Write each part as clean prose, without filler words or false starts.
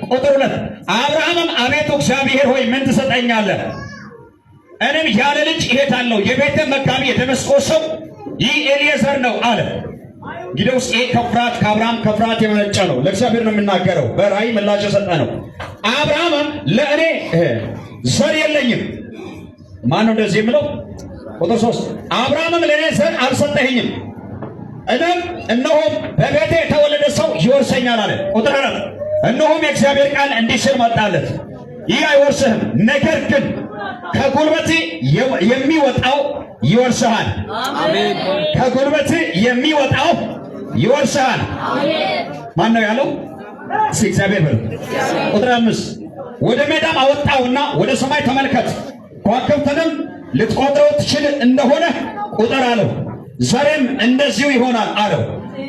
ቁጥር 2 አብርሃምም አቤቱ እግዚአብሔር ሆይ ምን ትሰጠኛለህ? እኔም ያለ ልጅ እሄዳለሁ። የቤተ መጋቢ የደመስቆ ሰው ይህ ኤልያዘር ነው አለ። እንግዲያውስ ይሄ ከፍራት ከአብርሃም ከፍራት የመነጨ ነው። ለእግዚአብሔር ነው የምናገረው። በራእይ ምላሽ የሰጠ ነው። አብርሃምም ለእኔ ዘር የለኝም። ማን ነው እንደዚህ የሚለው? ቁጥር 3 አብርሃምም ለእኔ ዘር አልሰጠኸኝም፣ እኔም እነሆም በቤቴ የተወለደ ሰው ይወርሰኛል አለ። ቁጥር 4 እነሆም የእግዚአብሔር ቃል እንዲህ ሲል መጣለት፣ ይህ አይወርስህም፣ ነገር ግን ከጉልበት የሚወጣው ይወርስሃል። አሜን። ከጉልበት የሚወጣው ይወርስሃል። አሜን። ማን ነው ያለው? እግዚአብሔር ነው። ቁጥር 5 ወደ ሜዳም አወጣውና ወደ ሰማይ ተመልከት፣ ከዋክብትንም ልትቆጥረው ትችል እንደሆነ ቁጥር አለው። ዘሬም እንደዚሁ ይሆናል አለው።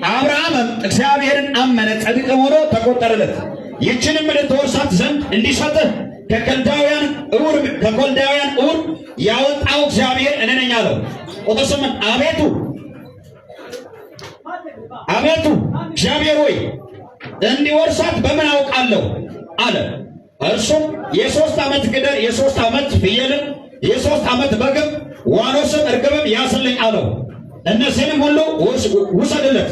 አብርሃምም እግዚአብሔርን አመነ፣ ጻድቅም ሆኖ ተቆጠረለት። ይህችንም ልትወርሳት ዘንድ እንዲሰጥህ ከከልዳውያን ዑር ያወጣው እግዚአብሔር እኔ ነኝ አለው። ቁጥር 8 አቤቱ እግዚአብሔር ሆይ እንዲወርሳት በምን አውቃለሁ አለ። እርሱም የ3 ዓመት ግደር፣ የ3 ዓመት ፍየልም፣ የ3 ዓመት በግም፣ ዋኖስም እርግብም ያስልኝ አለው። እነዚህንም ሁሉ ውሰድለት።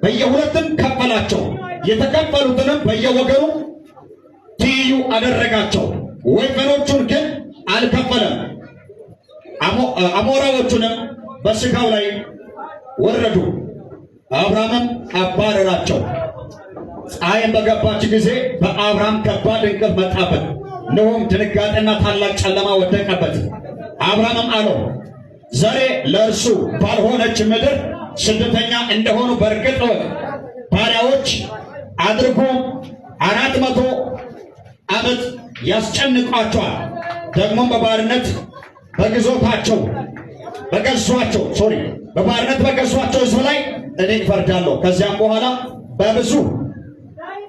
በየሁለትም ከፈላቸው። የተከፈሉትንም በየወገኑ ትይዩ አደረጋቸው። ወይፈኖቹን ግን አልከፈለም። አሞራዎቹንም በስጋው ላይ ወረዱ። አብርሃምም አባረራቸው። ፀሐይም በገባች ጊዜ በአብርሃም ከባድ እንቅልፍ መጣበት። እነሆም ድንጋጤና ታላቅ ጨለማ ወደቀበት። አብርሃምም አለው፣ ዘሬ ለእርሱ ባልሆነች ምድር ስደተኛ እንደሆኑ በእርግጥ ባሪያዎች አድርጎ 400 ዓመት ያስጨንቋቸዋል። ደግሞም በባርነት በገዟቸው ሕዝብ ላይ እኔ እፈርዳለሁ። ከዚያም በኋላ በብዙ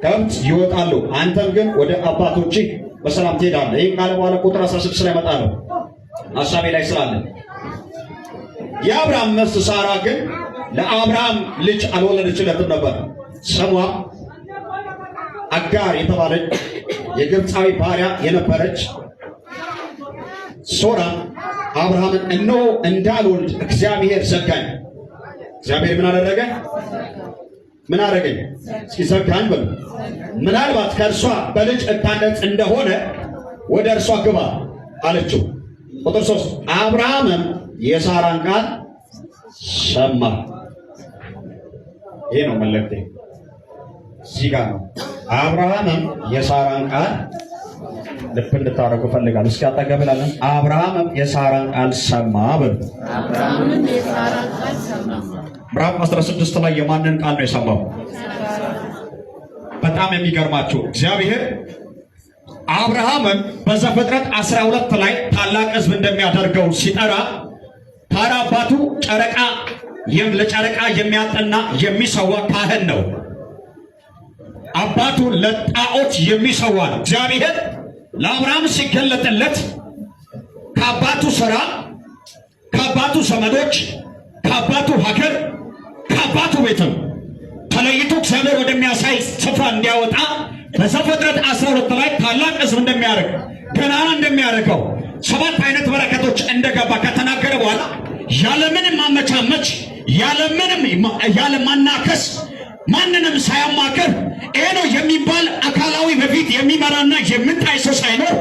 ከብት ይወጣሉ። አንተም ግን ወደ አባቶችህ በሰላም ትሄዳለህ። ይህም ካለ በኋላ ቁጥር 16 ላይ እመጣለሁ፣ ሐሳቤ ላይ ስላለ። የአብርሃም ሚስት ሳራ ግን ለአብርሃም ልጅ አልወለደችለትም ነበር። ስሟ አጋር የተባለች የግብፃዊ ባሪያ የነበረች ሶራ አብርሃምን እነሆ እንዳልወልድ እግዚአብሔር ዘጋኝ። እግዚአብሔር ምን አደረገ? ምን አደረገኝ? እስኪ ዘጋኝ በሉ። ምናልባት ከእርሷ በልጅ እታነጽ እንደሆነ ወደ እርሷ ግባ አለችው። ቁጥር 3 አብርሃምም የሳራን ቃል ሰማ። ይሄ ነው መልእክቴ። እዚህ ጋር ነው። አብርሃምም የሳራን ቃል ልብ እንድታረጉ ፈልጋለሁ። እስኪ አጠገብላለን። አብርሃምም የሳራን ቃል ሰማ በሉ። ምዕራፍ 16 ላይ የማንን ቃል ነው የሰማው? በጣም የሚገርማችሁ እግዚአብሔር አብርሃምን በዘፍጥረት 12 ላይ ታላቅ ሕዝብ እንደሚያደርገው ሲጠራ ታዲያ አባቱ ለጨረቃ የሚያጠና የሚሰዋ ካህን ነው። አባቱ ለጣዖት የሚሰዋ ነው። እግዚአብሔር ለአብርሃም ሲገለጥለት ከአባቱ ሥራ፣ ከአባቱ ዘመዶች፣ ከአባቱ ሀገር፣ ከአባቱ ቤትም ተለይቶ እግዚአብሔር ወደሚያሳይ ስፍራ እንዲያወጣ በዘፍጥረት 12 ላይ ታላቅ ሕዝብ እንደሚያደርግ ገናና እንደሚያደርገው 7 አይነት በረከቶች እንደገባ ከተናገረ በኋላ ያለምንም ማመቻመች ያለማናከስ ማንንም ሳያማክር ይሄ ነው የሚባል አካላዊ በፊት የሚመራና የምታይ ሰው ሳይኖር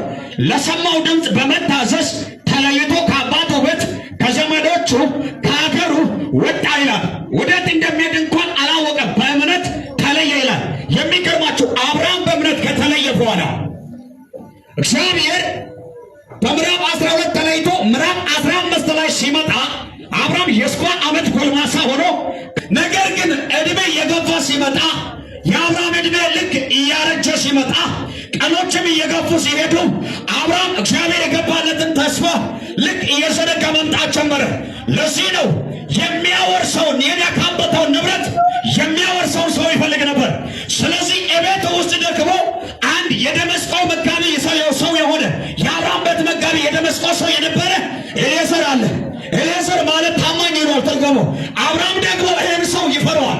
ለሰማው ድምፅ በመታዘዝ ተለይቶ ከአባቱ ቤት ከዘመዶቹ ከሀገሩ ወጣ ይላል። ወዴት እንደሚሄድ እንኳን አላወቀም። በእምነት ተለየ ይላል። የሚገርማችሁ አብርሃም በእምነት ከተለየ በኋላ እግዚአብሔር በምዕራፍ 12 ተለይቶ ምዕራፍ 15 ላይ ሲመጣ አብርሃም የ70 ዓመት ጎልማሳ ሆኖ ነገር ግን እድሜ የገፋ ሲመጣ የአብርሃም እድሜ ልክ እያረጀ ሲመጣ ቀኖችም እየገፉ ሲሄዱ አብርሃም እግዚአብሔር የገባለትን ተስፋ ልክ እየዘነጋ መምጣት ጀመረ። ለዚህ ነው የሚያወርሰውን ያካበተውን ንብረት የሚያወርሰውን ሰው ይፈልግ ነበር። ስለዚህ እቤት ውስጥ ደግሞ አንድ የደመስቆ መጋቢ ሰው የሆነ የአብርሃም ቤት መጋቢ የደመስቆ ሰው የነበረ ኤልያዘር አለ። ኤልያዘር ማለት ታማኝ ነው ትርጉሙ። አብርሃም ደግሞ ይህን ሰው ይፈራዋል።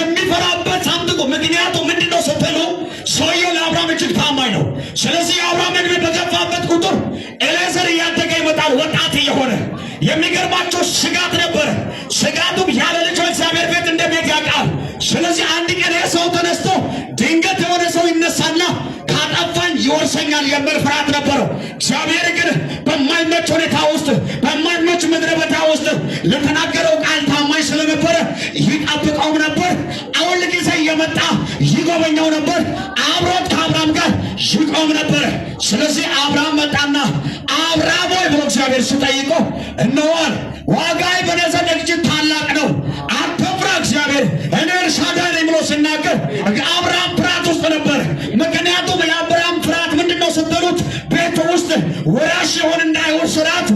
የሚፈራበት ሳምጥቁ ምክንያቱ ምንድነው ስትሉ ሰውየው ለአብርሃም እጅግ ታማኝ ነው። ስለዚህ የአብርሃም ዕድሜ በገፋበት ቁጥር ኤሌዘር እያደገ ይመጣል፣ ወጣት እየሆነ። የሚገርማቸው ስጋት ነበረ። ስጋቱም ያለ ልጅ እግዚአብሔር ቤት እንደ ቤት ያውቃል። ስለዚህ አንድ ቀን የሰው ተነስቶ ድንገት የሆነ ሰው ይነሳና ካጠፋኝ ይወርሰኛል የሚል ፍርሃት ነበረው። እግዚአብሔር ግን በማይመች ሁኔታ ውስጥ በማይመች ምድረ በዳ ውስጥ ለተናገረው ቃል ታማኝ ስለነበረ ይጠብቀውም ነበር። አሁን ጊዜ እየመጣ ይጎበኘው ነበር። አብሮት ከአብርሃም ጋር ይቆም ነበር። ስለዚህ አብርሃም መጣና አብርሃም ሆይ ብሎ እግዚአብሔር ሲጠይቀው እነሆ ዋጋዬ በእኔ ዘንድ እጅግ ታላቅ ነው፣ አትፍራ፣ እግዚአብሔር እኔ ኤልሻዳይ ነኝ ብሎ ሲናገር አብርሃም ፍርሃት ውስጥ ነበር። ምክንያቱም የአብርሃም ፍርሃት ምንድነው ስትሉት ቤቱ ውስጥ ወራሽ የሆነ እንዳይሆን ስርዓት።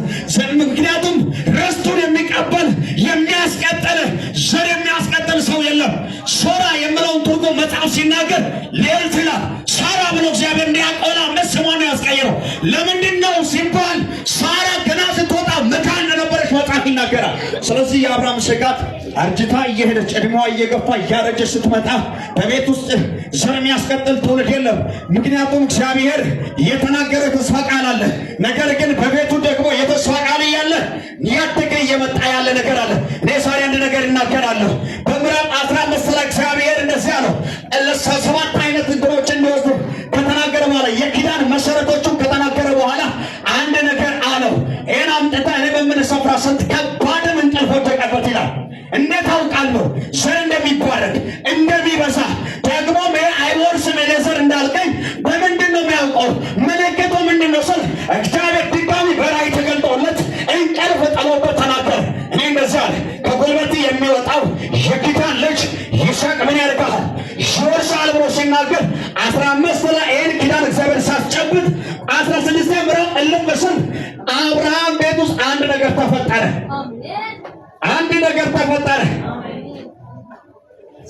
ምክንያቱም ርስቱን የሚቀበል የሚያስቀጥል ዘር የሚያስቀጥል ሰው የለም። ሶራ የምለውን ትርጉም መጽሐፍ ሲናገር ሌልት ይላል። ሳራ ብሎ እግዚአብሔር እንዲያቆላ መስሟን ያስቀይረው። ለምንድነው ሲባል ሳራ ገና ስትወጣ መካን ነበረች መጽሐፍ ይናገራል። ስለዚህ የአብርሃም ስጋት አርጅታ እየሄደች እድሜዋ እየገፋ እያረጀች ስትመጣ በቤት ውስጥ ዘር የሚያስቀጥል ትውልድ የለም። ምክንያቱም እግዚአብሔር የተናገረ ተስፋ ቃል አለ። ነገር ግን በቤቱ ደግሞ የተስፋ ቃል እያለ ያደገ እየመጣ ያለ ነገር አለ። እኔ ዛሬ አንድ ነገር እናገራለሁ። በምዕራፍ 15 ላይ እግዚአብሔር እንደዚህ አለው። ሰባት አይነት እንትኖች እንዲወስዱ ከተናገረ በኋላ የኪዳን መሰረቶቹን ከተናገረ በኋላ አንድ ነገር አለው። ይህን አምጥታ እኔ በምን ስፍራ ስንት ከባድም እንቅልፍ ወደቀበት ይላል። እንዴት አውቃለሁ? ዘር እንደሚባረክ እንደሚበዛ ደግሞ አይወርስም ኤሌዘር እንዳልከኝ በምንድን ነው የሚያውቀው? ምልክቱ ምንድን ነው ስል እግዚአብሔር ድጋሚ በራእይ ተገልጦለት እንቅልፍ ጥሎበት ተናገረ። እኔ እንደዚያ ከጉልበት የሚወጣው የኪዳን ልጅ ይስሐቅ ምን ያደርጋል? ይወርሳል ብሎ ሲናገር 15 ላይ ይህን ኪዳን እግዚአብሔር ሳስጨብጥ 16 ምዕራፍ እልምስል አብርሃም ቤት ውስጥ አንድ ነገር ተፈጠረ። አንድ ነገር ተፈጠረ።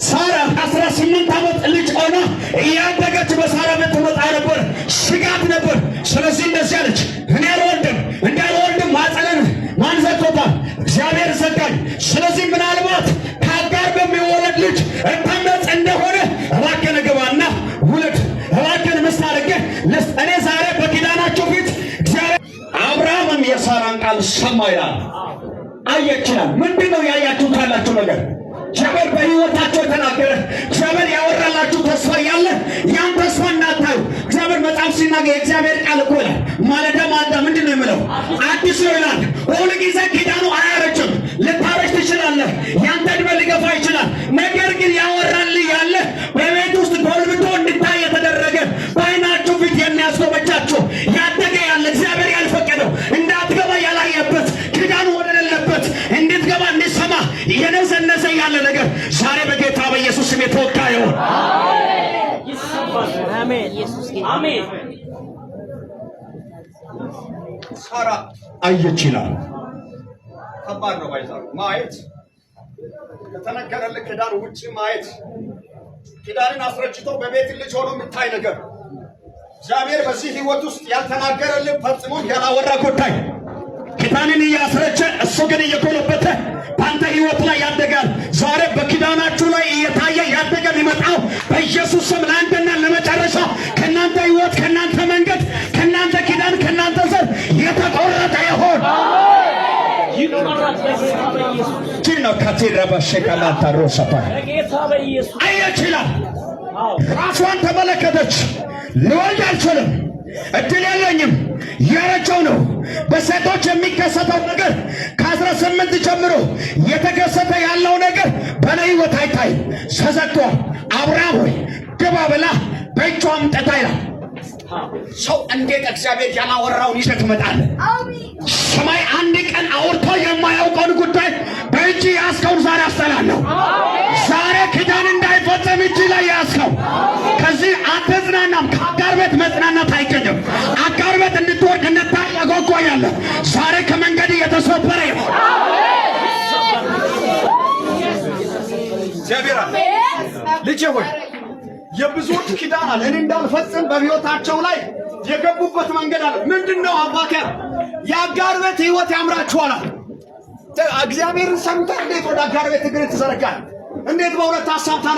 ሳራ 18 ዓመት ልጅ ሆና እያደገች በሳራ ቤት ትመጣ ነበር። ስጋት ነበር። ስለዚህ እንደዚህ አለች፣ እኔ አልወልድም፣ እንዳልወልድም ማጸነን ማን ዘግቶታል? እግዚአብሔር ዘጋኝ። ስለዚህ ምናልባት ከአጋር በሚወለድ ልጅ እታነጽ እንደሆነ እባክህን ግባና ውለድ፣ እባክህን ምስት አድርገህ እኔ ዛሬ በኪዳናቸው ፊት እግዚአብሔር። አብርሃምም የሳራን ቃል ሰማ ይላል። አየችላል። ምንድነው ያያችሁት ያላችሁ ነገር? እግዚአብሔር በሕይወታቸው የተናገረ እግዚአብሔር ያወራላችሁ ተስፋ ያለ ያን ተስፋ እንዳታዩ እግዚአብሔር መጽሐፍ ሲናገር የእግዚአብሔር ቃል እኮ ይላል ማለዳ ማለዳ ምንድነው የሚለው? አዲስ ነው ይላል። ሁሉ ጊዜ ኪዳኑ አያረጅም። ልታረጅ ትችላለህ። ያንተ ዕድሜ ሊገፋ ይችላል። ነገር ግን ያወራልህ ያለ በቤት ውስጥ ጎልብቶ እንድታይ የተደረገ በዓይናችሁ ፊት የሚያስጎበቻችሁ ያደገ ያለ እግዚአብሔር ያልፈቀደው እንዳትገባ ያላየበት ኪዳኑ ወደሌለበት እንድትገባ እንድትሰማ የነዘነዘ ያለ ነገር ዛሬ በጌታ በኢየሱስ ስም የተወጋ ይሁን። አሜን። ሳራ አየች ይላል። ከባድ ነው ባይዛው ማየት ከተነገረልህ ኪዳን ውጪ ማየት ኪዳንን አስረጅቶ በቤት ልጅ ሆኖ የምታይ ነገር እግዚአብሔር በዚህ ህይወት ውስጥ ያልተናገረልህ ፈጽሞ ያላወራ ጉዳይ ኪዳንን እያስረጀ እሱ ግን እየጎለበተ በአንተ ህይወት ላይ ያደጋል። ዛሬ በኪዳናችሁ ላይ እየታየ ያደገ የሚመጣው በኢየሱስ ስም ለአንድና ለመጨረሻ ከእናንተ ህይወት፣ ከእናንተ መንገድ፣ ከእናንተ ኪዳን፣ ከእናንተ ዘር የተቆረጠ ይሆን። አየችላል። ራሷን ተመለከተች። ልወልድ አልችልም፣ እድል የለኝም፣ ያረጀው ነው። በሴቶች የሚከሰተው ነገር ከ18 ጀምሮ የተከሰተ ያለው ነገር በእኔ ህይወት አይታይም፣ ተዘግቷል። አብርሃም ሆይ ግባ ብላ በእጇ አምጥታ ይላል። ሰው እንዴት እግዚአብሔር ያላወራውን ይዘህ ትመጣለህ? ሰማይ አንድ ቀን አውርቶ የማያውቀውን ጉዳይ በእጅ ያስከውን ዛሬ አስተላለሁ። ዛሬ ኪዳን እንዳይፈጸም እጅ ላይ ያስከው ከዚህ አትጽናናም። ከአጋር ቤት መጽናናት አይገኝም። አጋር ቤት እንድትወርቅ እንድታይ ያጓጓያለህ። ዛሬ ከመንገድ የተሰበረ ይሆን። እግዚአብሔር ልጄ ሆይ የብዙዎች ኪዳን አለ እኔ እንዳልፈጽም በህይወታቸው ላይ የገቡበት መንገድ አለ። ምንድነው አባቴ? የአጋር ቤት ህይወት ያምራችኋል። እግዚአብሔርን ሰምተህ እንዴት ወደ አጋር ቤት እግር ትዘረጋለህ? እንዴት በሁለት ሐሳብ